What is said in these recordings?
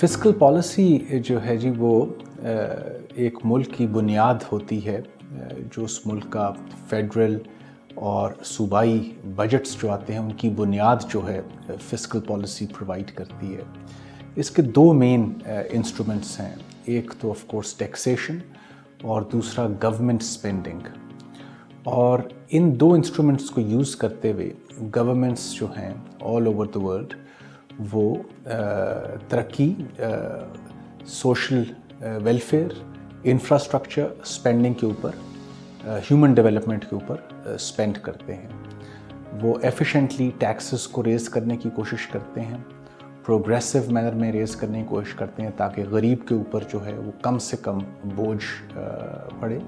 फ़िस्कल policy जो है जी वो एक मुल्क की बुनियाद होती है, जो उस मुल्क का फेडरल और सूबाई बजट्स जो आते हैं उनकी बुनियाद जो है फ़िस्कल पॉलिसी प्रोवाइड करती है। इसके दो मेन इंस्ट्रूमेंट्स हैं, एक तो ऑफ कोर्स टैक्सेशन और दूसरा गवर्नमेंट स्पेंडिंग। और इन दो इंस्ट्रूमेंट्स को यूज़ करते हुए गवर्नमेंट्स जो हैं ऑल ओवर द वर्ल्ड वो तरक्की, सोशल वेलफेयर, इंफ्रास्ट्रक्चर स्पेंडिंग के ऊपर, ह्यूमन डेवलपमेंट के ऊपर स्पेंड करते हैं। वो एफिशिएंटली टैक्सेस को रेज़ करने की कोशिश करते हैं, प्रोग्रेसिव मैनर में रेज़ करने की कोशिश करते हैं ताकि गरीब के ऊपर जो है वो कम से कम बोझ पड़े,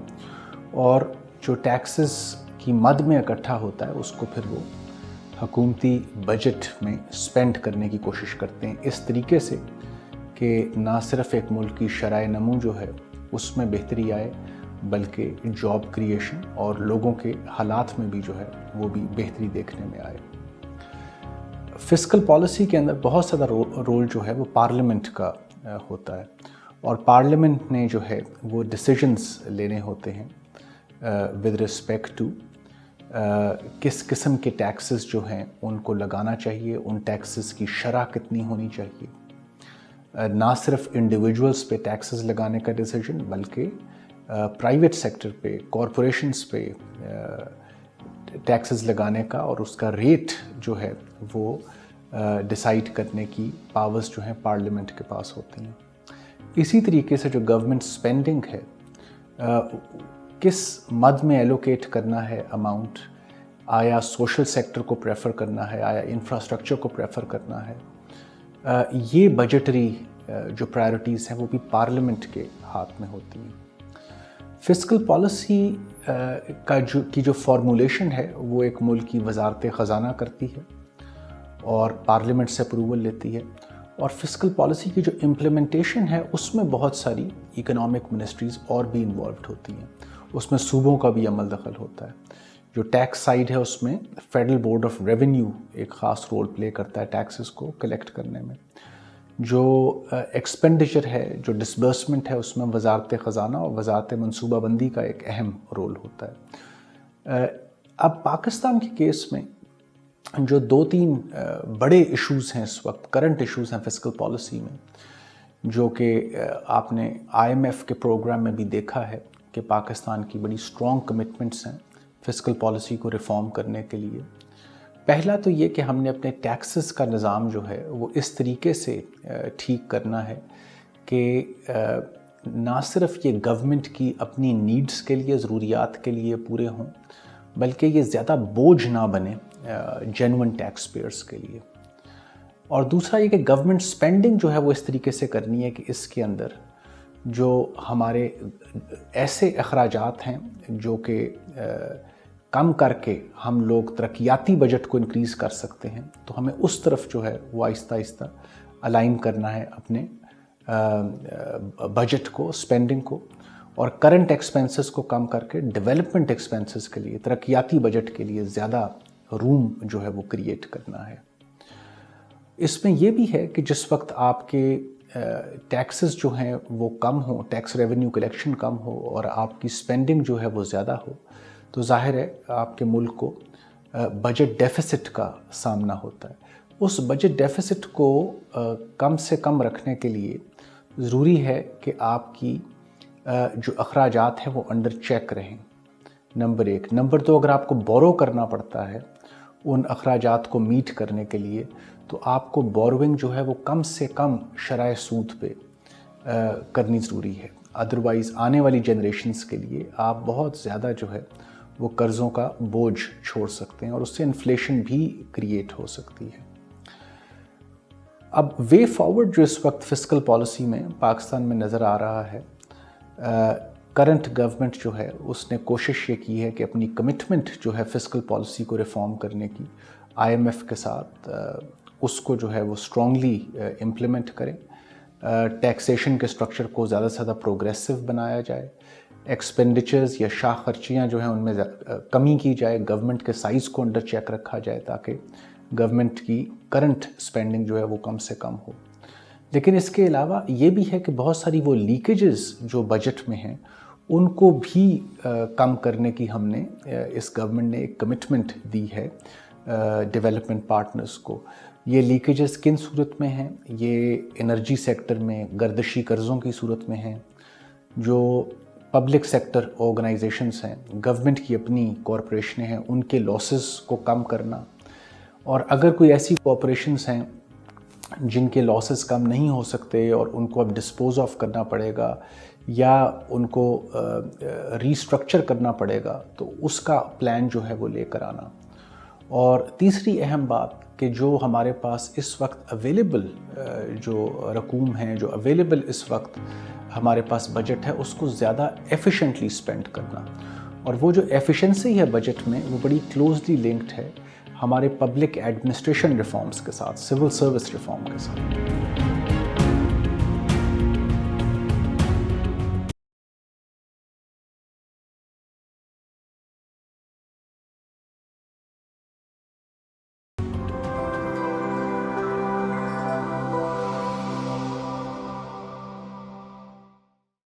और जो टैक्सेस की मद में इकट्ठा होता है उसको फिर वो हुकूमती बजट में स्पेंड करने की कोशिश करते हैं, इस तरीके से कि ना सिर्फ एक मुल्क की शराय नमू जो है उसमें बेहतरी आए, बल्कि जॉब क्रिएशन और लोगों के हालात में भी जो है वो भी बेहतरी देखने में आए। फ़िस्कल पॉलिसी के अंदर बहुत ज़्यादा रोल जो है वो पार्लियामेंट का होता है, और पार्लियामेंट ने जो है वो डिसीजंस लेने होते हैं विद रिस्पेक्ट टू किस किस्म के टैक्सेस जो हैं उनको लगाना चाहिए, उन टैक्सेस की शरह कितनी होनी चाहिए। ना सिर्फ इंडिविजुअल्स पे टैक्सेस लगाने का डिसीजन, बल्कि प्राइवेट सेक्टर पे, कॉरपोरेशंस पे टैक्सेस लगाने का और उसका रेट जो है वो डिसाइड करने की पावर्स जो हैं पार्लियामेंट के पास होती हैं। इसी तरीके से जो गवर्नमेंट स्पेंडिंग है, किस मद में एलोकेट करना है अमाउंट, आया सोशल सेक्टर को प्रेफर करना है, आया इंफ्रास्ट्रक्चर को प्रेफर करना है, ये बजटरी जो प्रायोरिटीज़ हैं वो भी पार्लियामेंट के हाथ में होती हैं। फ़िस्कल पॉलिसी की जो फॉर्मूलेशन है वो एक मुल्क की वजारत ख़जाना करती है और पार्लियामेंट से अप्रूवल लेती है, और फ़िस्कल पॉलिसी की जो इम्प्लीमेंटेशन है उसमें बहुत सारी इकोनॉमिक मिनिस्ट्रीज़ और भी इन्वॉल्व होती हैं, उसमें सूबों का भी अमल दखल होता है। जो टैक्स साइड है उसमें फेडरल बोर्ड ऑफ रेवेन्यू एक ख़ास रोल प्ले करता है टैक्सेस को कलेक्ट करने में। जो एक्सपेंडिचर है, जो डिसबर्समेंट है, उसमें वजारत ख़जाना और वजारत मनसूबाबंदी का एक अहम रोल होता है। अब पाकिस्तान के केस में जो दो तीन बड़े इश्यूज़ हैं इस वक्त, करंट इश्यूज़ हैं फ़िस्कल पॉलिसी में, जो कि आपने IMF के प्रोग्राम में भी देखा है कि पाकिस्तान की बड़ी स्ट्रॉन्ग कमिटमेंट्स हैं फ़िस्कल पॉलिसी को रिफ़ॉर्म करने के लिए। पहला तो ये कि हमने अपने टैक्सेस का निज़ाम जो है वो इस तरीके से ठीक करना है कि ना सिर्फ ये गवर्नमेंट की अपनी नीड्स के लिए, ज़रूरियात के लिए पूरे हों, बल्कि ये ज़्यादा बोझ ना बने जेन्युइन टैक्स पेयर्स के लिए। और दूसरा ये कि गवर्नमेंट स्पेंडिंग जो है वो इस तरीके से करनी है कि इसके अंदर जो हमारे ऐसे अखराजात हैं जो कि कम करके हम लोग तरक्याती बजट को इंक्रीज़ कर सकते हैं, तो हमें उस तरफ जो है वो आहिस्ता आहिस्ता अलाइन करना है अपने बजट को, स्पेंडिंग को, और करंट एक्सपेंसेस को कम करके डेवलपमेंट एक्सपेंसेस के लिए, तरक्याती बजट के लिए ज़्यादा रूम जो है वो क्रिएट करना है। इसमें यह भी है कि जिस वक्त आपके टैक्सेस जो हैं वो कम हो, टैक्स रेवेन्यू कलेक्शन कम हो और आपकी स्पेंडिंग जो है वो ज़्यादा हो, तो जाहिर है आपके मुल्क को बजट डेफिसिट का सामना होता है। उस बजट डेफिसिट को कम से कम रखने के लिए ज़रूरी है कि आपकी जो अखराजात हैं वो अंडर चेक रहें, नंबर एक। नंबर दो, अगर आपको बोरो करना पड़ता है उन अखराजात को मीट करने के लिए, तो आपको बोरोइंग जो है वो कम से कम शराय सूद पे करनी ज़रूरी है। अदरवाइज़ आने वाली जनरेशन्स के लिए आप बहुत ज़्यादा जो है वो कर्ज़ों का बोझ छोड़ सकते हैं और उससे इन्फ्लेशन भी क्रिएट हो सकती है। अब वे फॉरवर्ड जो इस वक्त फ़िस्कल पॉलिसी में पाकिस्तान में नज़र आ रहा है, करंट गवर्नमेंट जो है उसने कोशिश ये की है कि अपनी कमिटमेंट जो है फ़िस्कल पॉलिसी को रिफ़ॉर्म करने की IMF के साथ उसको जो है वो स्ट्रॉन्गली इम्प्लीमेंट करें। टैक्सेशन के स्ट्रक्चर को ज़्यादा से ज़्यादा प्रोग्रेसिव बनाया जाए, एक्सपेंडिचर्स या शाह खर्चियाँ जो हैं उनमें कमी की जाए, गवर्नमेंट के साइज़ को अंडर चेक रखा जाए ताकि गवर्नमेंट की करंट स्पेंडिंग जो है वो कम से कम हो। لیکن اس کے علاوہ یہ بھی ہے کہ بہت ساری وہ لیکیجز جو بجٹ میں ہیں ان کو بھی کم کرنے کی ہم نے اس گورنمنٹ نے ایک کمٹمنٹ دی ہے ڈیولپمنٹ پارٹنرز کو۔ یہ لیکیجز کن صورت میں ہیں؟ یہ انرجی سیکٹر میں گردشی قرضوں کی صورت میں ہیں، جو پبلک سیکٹر آرگنائزیشنز ہیں، گورنمنٹ کی اپنی کارپوریشنیں ہیں، ان کے لاسز کو کم کرنا، اور اگر کوئی ایسی کارپوریشنز ہیں جن کے لاسز کم نہیں ہو سکتے اور ان کو اب ڈسپوز آف کرنا پڑے گا یا ان کو ریسٹرکچر کرنا پڑے گا، تو اس کا پلان جو ہے وہ لے کر آنا۔ اور تیسری اہم بات کہ جو ہمارے پاس اس وقت اویلیبل جو رقوم ہیں، جو اویلیبل اس وقت ہمارے پاس بجٹ ہے، اس کو زیادہ ایفیشنٹلی اسپینڈ کرنا۔ اور وہ جو ایفیشنسی ہے بجٹ میں، وہ بڑی کلوزلی لنکڈ ہے ہمارے پبلک ایڈمنسٹریشن ریفارمز کے ساتھ، سول سروس ریفارم کے ساتھ۔